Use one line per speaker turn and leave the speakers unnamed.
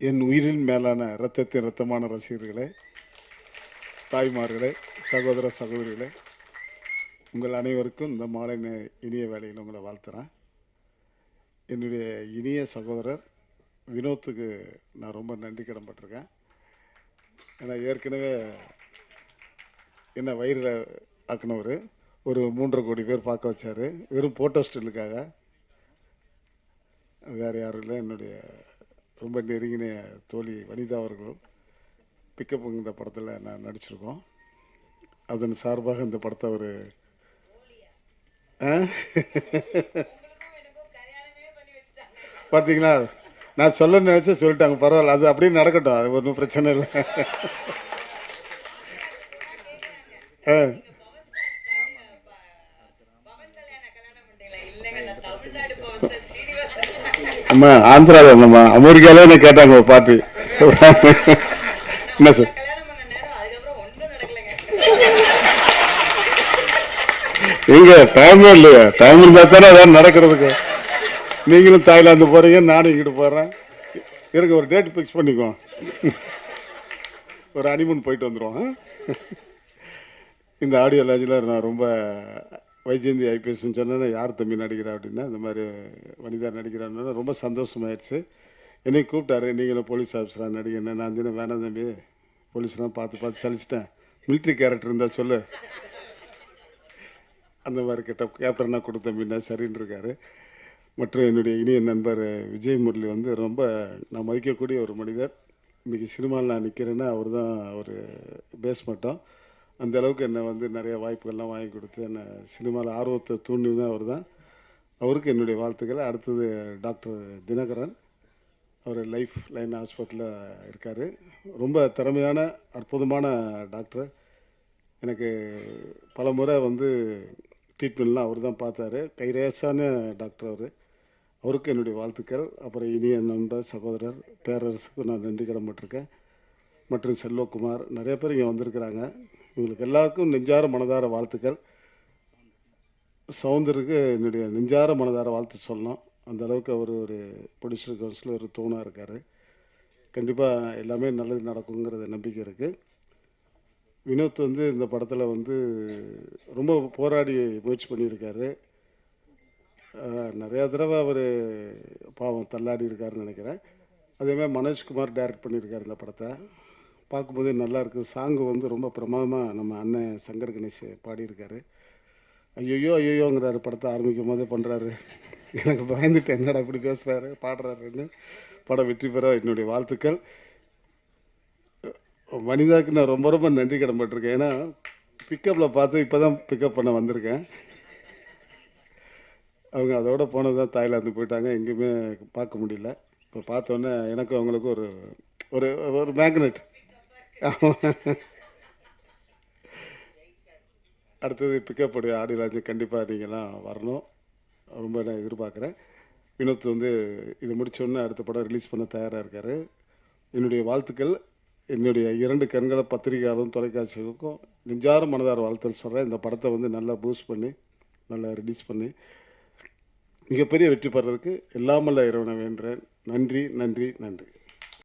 என் உயிரின் மேலான இரத்தத்தின் இரத்தமான ரசிகர்களே, தாய்மார்களே, சகோதர சகோதரிகளே, உங்கள் அனைவருக்கும் இந்த மாலை இனிய வேளையில் உங்களை வாழ்த்துறேன். என்னுடைய இனிய சகோதரர் வினோத்துக்கு நான் ரொம்ப நன்றி கடன்பட்டிருக்கேன். ஏன்னா ஏற்கனவே என்ன வயிறில் ஆக்கினவர் ஒரு 3.5 கோடி பேர் பார்க்க வச்சார், வெறும் போட்டோ ஸ்டில்லுக்காக. வேறு யாரும் இல்லை, என்னுடைய ரொம்ப நெருங்கின தோழி வனிதா அவர்கள் பிக்கப்புங்கிற படத்தில் நான் நடிச்சிருக்கோம். அதன் சார்பாக இந்த படத்தை ஒரு பார்த்தீங்களா, நான் சொல்ல நினச்சா சொல்லிட்டாங்க, பரவாயில்ல, அது அப்படியே நடக்கட்டும், அது ஒன்றும் பிரச்சனை இல்லை. அம்மா ஆந்திராவில் இல்லைம்மா, அமெரிக்காவிலே என்ன கேட்டாங்க ஒரு பாட்டு. என்ன சார் எங்க டைமே இல்லையா? டைம் இருந்தா தானே அதான் நடக்கிறதுக்கு. நீங்களும் தாய்லாந்து போறீங்க, நானும் இங்கிட்டு போறேன். இருக்க ஒரு டேட் ஃபிக்ஸ் பண்ணிக்கோ, ஒரு ஹனிமூன் போயிட்டு வந்துடுவோம். இந்த ஆடியோ லாஜில் நான் ரொம்ப வைஜெயந்தி ஐபிஎஸ்ன்னு சொன்னேன்னா யார் தம்பி நடிக்கிறா அப்படின்னா இந்த மாதிரி வனிதா நடிக்கிறான்னு ரொம்ப சந்தோஷமாயிடுச்சு. என்னை கூப்பிட்டாரு, நீங்களும் போலீஸ் ஆஃபீஸராக நடிகண்ணே. நான் தினம் வேணாம் தம்பி, போலீஸ்லாம் பார்த்து பார்த்து சலிச்சிட்டேன், மிலிட்ரி கேரக்டர் இருந்தால் சொல்லு, அந்த மாதிரி கேப்டனாக கொடுத்தம்பின்னா சரின்னு இருக்காரு. மற்றும் என்னுடைய இனிய நண்பர் விஜய் முரளி வந்து ரொம்ப நான் மதிக்கக்கூடிய ஒரு மனிதர். இன்றைக்கி சினிமாவில் நான் நிற்கிறேன்னா அவர் தான் ஒரு பேஸ் மட்டும். அந்த அளவுக்கு என்னை வந்து நிறைய வாய்ப்புகள்லாம் வாங்கி கொடுத்து என்னை சினிமாவில் ஆர்வத்தை தூண்டினா அவர் தான். அவருக்கு என்னுடைய வாழ்த்துக்கள். அடுத்தது டாக்டர் தினகரன், அவர் லைஃப் லைன் ஹாஸ்பிட்டலில் இருக்கார். ரொம்ப திறமையான அற்புதமான டாக்டர். எனக்கு பல முறை வந்து ட்ரீட்மெண்ட்லாம் அவர் தான் பார்த்தாரு. கைரேசான டாக்டர் அவர். அவருக்கு என்னுடைய வாழ்த்துக்கள். அப்புறம் இனிய நண்பர் சகோதரர் பேரரசுக்கு நான் நன்றி கடன்பட்டிருக்கேன். மற்றும் செல்வகுமார், நிறைய பேர் இங்கே வந்திருக்கிறாங்க. இவங்களுக்கு எல்லாருக்கும் நெஞ்சார மனதார வாழ்த்துக்கள். சவுந்தருக்கு என்னுடைய நெஞ்சார மனதார வாழ்த்து சொல்லணும். அந்த அளவுக்கு அவர் ஒரு ப்ரொடியூசர் கவுன்சில் ஒரு தூணாக இருக்கார். கண்டிப்பாக எல்லாமே நல்லது நடக்குங்கிறத நம்பிக்கை இருக்குது. வினோத் வந்து இந்த படத்தில் வந்து ரொம்ப போராடி முயற்சி பண்ணியிருக்காரு. நிறையா தடவை அவர் பாவம் தள்ளாடி இருக்காருன்னு நினைக்கிறேன். அதேமாதிரி மனோஜ்குமார் டைரக்ட் பண்ணியிருக்கார் இந்த படத்தை. பார்க்கும்போதே நல்லா இருக்குது. சாங்கு வந்து ரொம்ப பிரமாதமாக நம்ம அண்ணன் சங்கர் கணேஷ் பாடியிருக்காரு. ஐயோயோ ஐயோயோங்கிறாரு, படத்தை ஆரம்பிக்கும் போதே பண்ணுறாரு. எனக்கு பயந்துட்டு என்னடா இப்படி பேசுகிறாரு பாடுறாருன்னு. படம் வெற்றி பெற என்னுடைய வாழ்த்துக்கள். வனிதாவுக்கு நான் ரொம்ப ரொம்ப நன்றி கடன்பட்டிருக்கேன். ஏன்னா பிக்கப்பில் பார்த்து இப்போ தான் பிக்கப் பண்ண வந்திருக்கேன். அவங்க அதோட போனது தான் தாய்லாந்து போயிட்டாங்க, எங்கேயுமே பார்க்க முடியல. இப்போ பார்த்தோன்னே எனக்கும் அவங்களுக்கும் ஒரு ஒரு ஒரு மேக்னெட். அடுத்தது பிக்கப் உடைய ஆடியோ லான்ச்சு கண்டிப்பாக நீங்கள்லாம் வரணும், ரொம்ப நான் எதிர்பார்க்குறேன். வினோத் வந்து இது முடித்தோடனே அடுத்த படம் ரிலீஸ் பண்ண தயாராக இருக்கார். என்னுடைய வாழ்த்துக்கள். என்னுடைய 2 கண்களை பத்திரிகையாளரும் தொலைக்காட்சிகளுக்கும் நெஞ்சார மனதார வாழ்த்துன்னு சொல்கிறேன். இந்த படத்தை வந்து நல்லா பூஸ்ட் பண்ணி நல்லா ரிலீஸ் பண்ணி மிகப்பெரிய வெற்றி பெறதுக்கு எல்லாமல்ல இறைவனை வேண்டுறேன். நன்றி நன்றி நன்றி.